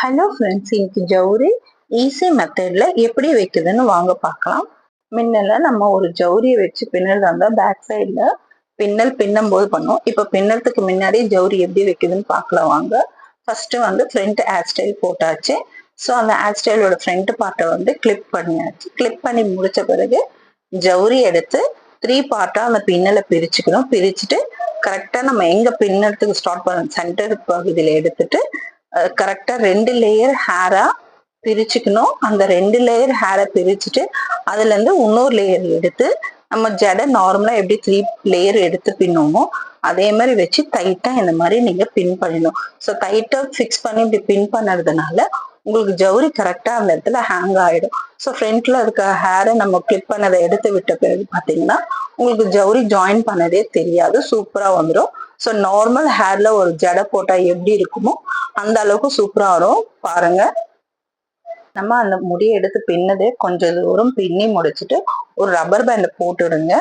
Hello friends, இன்னைக்கு ஜவுரி easy மெத்தட்ல எப்படி வைக்குதுன்னு வாங்க பார்க்கலாம். முன்னெல்லாம் நம்ம ஒரு ஜவுரியை வச்சு பின்னல் இருந்தால் பேக் சைடில் பின்னும் போது பண்ணோம். இப்போ பின்னறதுக்கு முன்னாடி ஜவுரி எப்படி வைக்குதுன்னு பார்க்கலாம் வாங்க. ஃபர்ஸ்ட் ஃப்ரண்ட் ஹேர் ஸ்டைல் போட்டாச்சு. ஸோ அந்த ஹேர் ஸ்டைலோட ஃப்ரண்ட் பார்ட்டை கிளிப் பண்ணியாச்சு. கிளிப் பண்ணி முடிச்ச பிறகு ஜவுரி எடுத்து 3 பார்ட்டா அந்த பின்னலை பிரிச்சுக்கணும். பிரிச்சுட்டு கரெக்டா நம்ம எங்க பின்னறதுக்கு ஸ்டார்ட் பண்ண சென்டர் பகுதியில எடுத்துட்டு கரெக்டா 2 லேயர் ஹேரா பிரிச்சுக்கணும். அந்த 2 லேயர் ஹேரை பிரிச்சுட்டு அதுல இருந்து இன்னொரு லேயர் எடுத்து நம்ம ஜடை நார்மலா எப்படி 3 லேயர் எடுத்து பின்னுமோ அதே மாதிரி வச்சு டைட்டா இந்த மாதிரி நீங்க பின் பண்ணணும். ஸோ டைட்டா ஃபிக்ஸ் பண்ணி இப்படி பின் பண்ணதுனால உங்களுக்கு ஜவுரி கரெக்டா அந்த இடத்துல ஹேங் ஆயிடும். ஸோ ஃப்ரண்ட்ல இருக்க ஹேரை நம்ம கிளிப் பண்ணதை எடுத்து விட்ட பிறகு பாத்தீங்கன்னா உங்களுக்கு ஜவுரி ஜாயின் பண்ணதே தெரியாது, சூப்பரா வந்துடும். ஸோ நார்மல் ஹேர்ல ஒரு ஜடை போட்டா எப்படி இருக்குமோ அந்த அளவுக்கு சூப்பரா வரும் பாருங்க. நம்ம அந்த முடியை எடுத்து பின்னதே கொஞ்சம் தூரம் பின்னி முடிச்சுட்டு ஒரு ரப்பர் பேண்டை போட்டுடுங்க.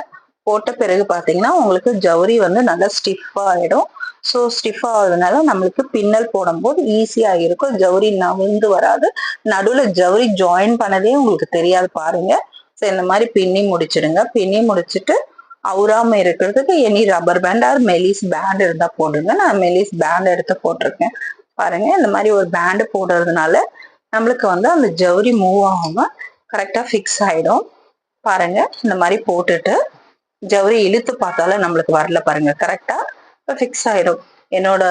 போட்ட பிறகு பாத்தீங்கன்னா உங்களுக்கு ஜவுரி நல்லா ஸ்டிஃபா ஆயிடும். ஸோ ஸ்டிஃப் ஆகுறதுனால நம்மளுக்கு பின்னல் போடும்போது ஈஸியா இருக்கும். ஜவுரி நவிழ்ந்து வராது. நடுவுல ஜவுரி ஜாயின் பண்ணதே உங்களுக்கு தெரியாது பாருங்க. ஸோ இந்த மாதிரி பின்னி முடிச்சிடுங்க. பின்னி முடிச்சுட்டு அவுராம இருக்கிறதுக்கு எனி ரப்பர் பேண்ட் ஆர் மெலிஸ் பேண்ட் இருந்தா போடுங்க. நான் மெலிஸ் பேண்ட் எடுத்து போட்டிருக்கேன் பாருங்க. இந்த மாதிரி ஒரு பேண்ட் போடுறதுனால நம்மளுக்கு அந்த ஜவுரி மூவ் ஆகாம கரெக்டா ஃபிக்ஸ் ஆயிடும் பாருங்க. இந்த மாதிரி போட்டுட்டு ஜவுரி இழுத்து பார்த்தாலும் நம்மளுக்கு வரல பாருங்க, கரெக்டா ஃபிக்ஸ் ஆயிடும். என்னோட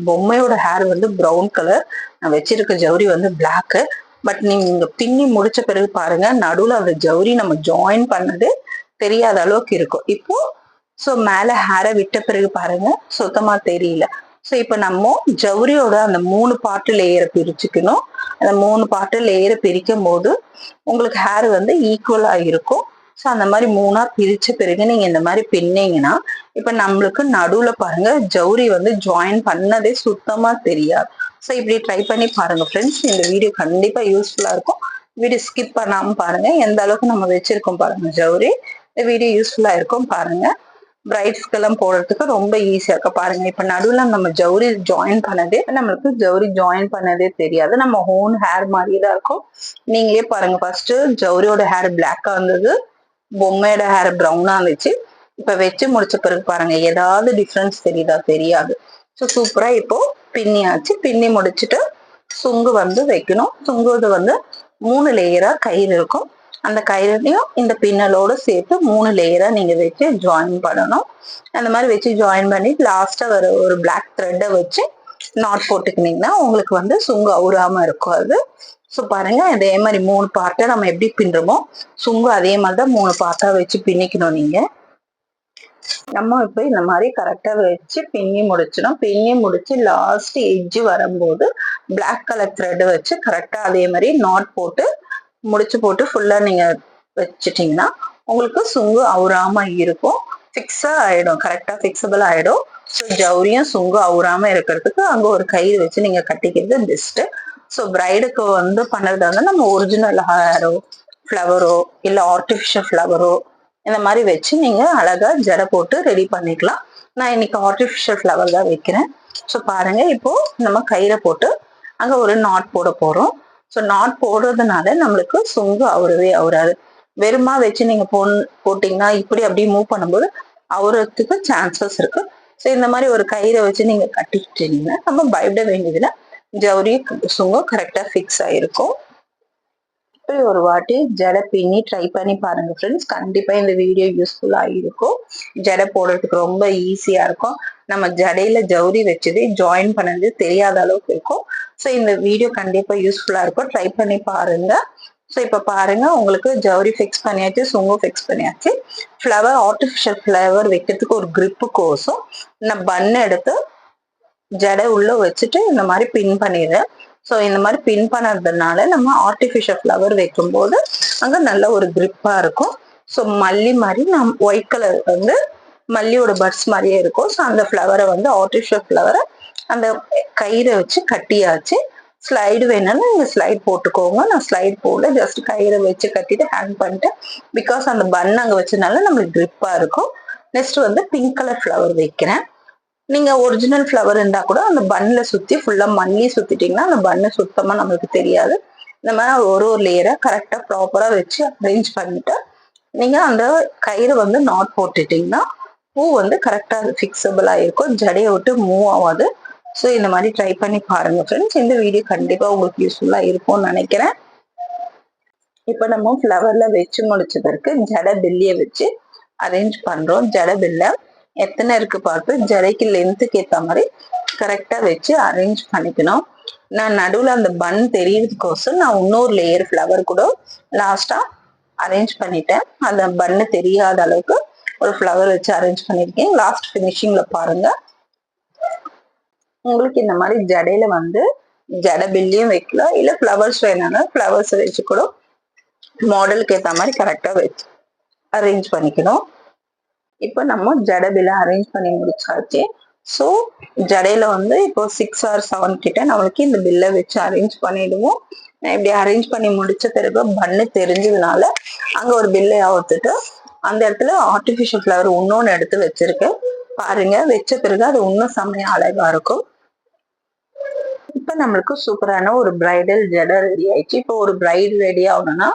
பொம்மையோட ஹேர் ப்ரௌன் கலர், நான் வச்சிருக்க ஜவுரி பிளாக். பட் நீங்க பின்னி முடிச்ச பிறகு பாருங்க, நடுவுல அந்த ஜவுரி நம்ம ஜாயின் பண்ணது தெரியாத அளவுக்கு இருக்கும் இப்போ. ஸோ மேல ஹேரை விட்ட பிறகு பாருங்க சுத்தமா தெரியல. ஸோ இப்போ நம்ம ஜவுரியோட அந்த 3 பார்ட் லேயரை பிரிச்சுக்கணும். அந்த 3 பார்ட் லேயரை பிரிக்கும் போது உங்களுக்கு ஹேர் ஈக்குவலா இருக்கும். ஸோ அந்த மாதிரி 3ஆ பிரிச்ச பிறகு நீங்க இந்த மாதிரி பின்னீங்கன்னா இப்ப நம்மளுக்கு நடுவுல பாருங்க ஜவுரி ஜாயின் பண்ணதே சுத்தமா தெரியாது. ஸோ இப்படி ட்ரை பண்ணி பாருங்க ஃப்ரெண்ட்ஸ். இந்த வீடியோ கண்டிப்பா யூஸ்ஃபுல்லா இருக்கும். வீடியோ ஸ்கிப் பண்ணாம பாருங்க. எந்த அளவுக்கு நம்ம வச்சிருக்கோம் பாருங்க ஜவுரி. இந்த வீடியோ யூஸ்ஃபுல்லா இருக்கும் பாருங்க. பிரைட்ஸ்க்கெல்லாம் போடுறதுக்கு ரொம்ப ஈஸியா இருக்கும் பாருங்க. இப்ப நடுவுல நம்ம ஜவுரி ஜாயின் பண்ணதே நம்மளுக்கு ஜவுரி ஜாயின் பண்ணதே தெரியாது. நம்ம ஓன் ஹேர் மாதிரி தான் இருக்கும். நீங்களே பாருங்க, ஃபர்ஸ்ட் ஜவுரியோட ஹேர் பிளாக்கா இருந்தது, பொம்மையோட ஹேர் ப்ரௌனா இருந்துச்சு. இப்ப வச்சு முடிச்ச பிறகு பாருங்க ஏதாவது டிஃபரன்ஸ் தெரியுதா? தெரியாது. ஸோ சூப்பரா இப்போ பின்னியாச்சு. பின்னி முடிச்சுட்டு சுங்கு வைக்கணும். சுங்குது 3 லேயரா கயிறு இருக்கும். அந்த கயிறையும் இந்த பின்னலோட சேர்த்து 3 லேயரா நீங்க வச்சு ஜாயின் பண்ணணும். அந்த மாதிரி வச்சு ஜாயின் பண்ணி லாஸ்டா ஒரு பிளாக் த்ரெட்டை வச்சு நாட் போட்டுக்கினீங்கன்னா உங்களுக்கு சுங்கு அவுறாம இருக்கும் அது. ஸோ பாருங்க, இதே மாதிரி 3 பார்ட்டை நம்ம எப்படி பின்றோமோ சுங்கு அதே மாதிரிதான் 3 பார்ட்டா வச்சு பின்னிக்கணும். நீங்க நம்ம இப்ப இந்த மாதிரி கரெக்டா வச்சு பின்னி முடிச்சிடும். பின்னி முடிச்சு லாஸ்ட் எட்ஜ் வரும்போது பிளாக் கலர் த்ரெட் வச்சு கரெக்டா அதே மாதிரி நாட் போட்டு முடிச்சு போட்டு ஃபுல்லா நீங்க வச்சுட்டீங்கன்னா உங்களுக்கு சுங்கு அவுறாம இருக்கும். ஃபிக்ஸா ஆயிடும், கரெக்டா ஃபிக்ஸபிள் ஆயிடும். ஸோ ஜவுரியும் சுங்கு அவுறாம இருக்கிறதுக்கு அங்க ஒரு கயிறு வச்சு நீங்க கட்டிக்கிறது பெஸ்ட். ஸோ பிரைடுக்கு பண்றதா நம்ம ஒரிஜினல் ஹேரோ ஃப்ளவரோ இல்ல ஆர்டிபிஷியல் ஃப்ளவரோ இந்த மாதிரி வச்சு நீங்க அழகா ஜடை போட்டு ரெடி பண்ணிக்கலாம். நான் இன்னைக்கு ஆர்டிபிஷியல் ஃப்ளவர் தான் வைக்கிறேன். ஸோ பாருங்க, இப்போ நம்ம கயிறை போட்டு அங்க ஒரு நாட் போட போறோம். ஸோ நாட் போடுறதுனால நம்மளுக்கு சுங்கு அவுறவே அவுறாது. வெறுமா வச்சு நீங்க போட்டீங்கன்னா இப்படி அப்படியே மூவ் பண்ணும்போது அவுறதுக்கு சான்சஸ் இருக்கு. ஸோ இந்த மாதிரி ஒரு கயிறை வச்சு நீங்க கட்டிக்கிட்டீங்கன்னா நம்ம பயப்பட வேண்டியதுல ஜவுரி சுங்கு கரெக்டா ஃபிக்ஸ் ஆயிருக்கும். இப்படி ஒரு வாட்டி ஜடை பின்னி ட்ரை பண்ணி பாருங்க ஃப்ரெண்ட்ஸ். கண்டிப்பா இந்த வீடியோ யூஸ்ஃபுல்லா இருக்கும். ஜடை போடுறதுக்கு ரொம்ப ஈஸியா இருக்கும். நம்ம ஜடையில ஜவுரி வச்சது ஜாயின் பண்ணது தெரியாத அளவுக்கு இருக்கும். ஸோ இந்த வீடியோ கண்டிப்பா யூஸ்ஃபுல்லா இருக்கும். ட்ரை பண்ணி பாருங்க. ஸோ இப்ப பாருங்க, உங்களுக்கு ஜவுரி ஃபிக்ஸ் பண்ணியாச்சு, சுங்கு ஃபிக்ஸ் பண்ணியாச்சு. ஃப்ளவர் ஆர்டிபிஷியல் ஃப்ளவர் வைக்கிறதுக்கு ஒரு கிரிப்பு கோசம் நான் பன் எடுத்து ஜடை உள்ள வச்சுட்டு இந்த மாதிரி பின் பண்ணிடுறேன். ஸோ இந்த மாதிரி பின் பண்ணதுனால நம்ம ஆர்டிபிஷியல் ஃப்ளவர் வைக்கும்போது அங்க நல்ல ஒரு கிரிப்பா இருக்கும். ஸோ மல்லி மாதிரி ஒயிட் கலர் மல்லியோட பட்ஸ் மாதிரியே இருக்கும். ஸோ அந்த ஃப்ளவரை ஆர்டிபிஷியல் ஃப்ளவரை அந்த கயிறை வச்சு கட்டியாச்சு. ஸ்லைடு வேணும்னா நீங்க ஸ்லைட் போட்டுக்கோங்க. நான் ஸ்லைட் போடல, ஜஸ்ட் கயிறை வச்சு கட்டிட்டு ஹேங் பண்ணிட்டேன். பிகாஸ் அந்த பன் அங்க வச்சதுனால நம்மளுக்கு கிரிப்பா இருக்கும். நெக்ஸ்ட் பிங்க் கலர் ஃப்ளவர் வைக்கிறேன். நீங்க ஒரிஜினல் ஃப்ளவர் இருந்தா கூட அந்த பன்ல சுத்தி ஃபுல்லா மல்லி சுத்திட்டீங்கன்னா அந்த பன்னு சுத்தமா நம்மளுக்கு தெரியாது. இந்த மாதிரி ஒரு லேயரை கரெக்டா ப்ராப்பரா வச்சு அரேஞ்ச் பண்ணிட்டு நீங்க அந்த கயிறு நாட் போட்டுட்டீங்கன்னா பூ கரெக்டா ஃபிக்ஸபிள் ஆயிருக்கும், ஜடையை விட்டு மூவ் ஆகாது. ஸோ இந்த மாதிரி ட்ரை பண்ணி பாருங்க ஃப்ரெண்ட்ஸ். இந்த வீடியோ கண்டிப்பா உங்களுக்கு யூஸ்ஃபுல்லா இருக்கும்னு நினைக்கிறேன். இப்ப நம்ம ஃப்ளவர்ல வச்சு முடிச்ச பிறகு ஜடை பில்லிய வச்சு அரேஞ்ச் பண்றோம். ஜடை பில்ல எத்தனை இருக்கு பார்த்து ஜடைக்கு லென்த்துக்கு ஏத்த மாதிரி கரெக்டா வச்சு அரேஞ்ச் பண்ணிக்கணும். நான் நடுவுல அந்த பன் தெரியறதுக்கோசம் நான் இன்னொரு லேயர் ஃப்ளவர் கூட லாஸ்டா அரேஞ்ச் பண்ணிட்டேன். அந்த பன்னு தெரியாத அளவுக்கு ஒரு ஃப்ளவர் வச்சு அரேஞ்ச் பண்ணிருக்கேன். லாஸ்ட் பினிஷிங்ல பாருங்க. உங்களுக்கு இந்த மாதிரி ஜடையில ஜடை பில்லியும் வைக்கலாம், இல்ல ஃப்ளவர்ஸ் வேணாலும் ஃப்ளவர்ஸ் வச்சு கூட மாடலுக்கு ஏத்த மாதிரி கரெக்டா வச்சு அரேஞ்ச் பண்ணிக்கணும். இப்ப நம்ம ஜடை பில்ல அரேஞ்ச் பண்ணி முடிச்சாச்சு. ஸோ ஜடையில இப்போ 6 or 7 கிட்ட நம்மளுக்கு இந்த பில்லை வச்சு அரேஞ்ச் பண்ணிடுவோம். நான் இப்படி அரேஞ்ச் பண்ணி முடிச்ச பிறகு பன்னு தெரிஞ்சதுனால அங்க ஒரு பில்லை அவுத்துட்டு அந்த இடத்துல ஆர்டிபிஷியல் ஃப்ளவர் இன்னொன்னு எடுத்து வச்சிருக்கேன். பாருங்க, வச்ச பிறகு அது இன்னும் செம்மையா அழகா இருக்கும். இப்ப நம்மளுக்கு சூப்பரான ஒரு பிரைடல் ஜடை ரெடி ஆயிடுச்சு. இப்போ ஒரு பிரைட் ரெடி ஆகணும்னா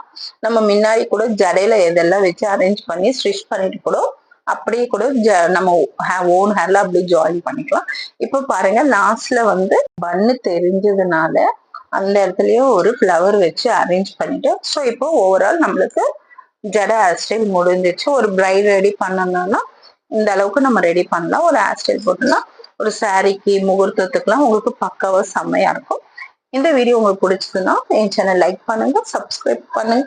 நம்ம முன்னாடி கூட ஜடையில எதெல்லாம் வச்சு அரேஞ்ச் பண்ணி ஸ்டிச் பண்ணிட்டு கூட அப்படியே கூட நம்ம ஓன் ஹேர்ல அப்படியே ஜாயின் பண்ணிக்கலாம். இப்ப பாருங்க, லாஸ்ட்ல பன்னு தெரிஞ்சதுனால அந்த இடத்துலயும் ஒரு ஃப்ளவர் வச்சு அரேஞ்ச் பண்ணிட்டு ஸோ இப்போ ஓவரால் நம்மளுக்கு ஜடை ஹேர் ஸ்டைல் முடிஞ்சிச்சு. ஒரு பிரைட் ரெடி பண்ணணும்னா இந்த அளவுக்கு நம்ம ரெடி பண்ணலாம். ஒரு ஹேர் ஸ்டைல் போட்டோம்னா ஒரு சாரிக்கு முகூர்த்தத்துக்குலாம் உங்களுக்கு பக்காவா செம்மையா இருக்கும். இந்த வீடியோ உங்களுக்கு பிடிச்சதுன்னா என் சேனல் லைக் பண்ணுங்க, சப்ஸ்கிரைப் பண்ணுங்க,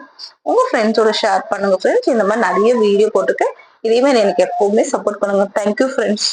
உங்க ஃப்ரெண்ட்ஸோட ஷேர் பண்ணுங்க ஃப்ரெண்ட்ஸ். இந்த மாதிரி நிறைய வீடியோ போட்டுருக்கேன். இதே மாதிரி எனக்கு எப்பவுமே சப்போர்ட் பண்ணுங்க. Thank you friends.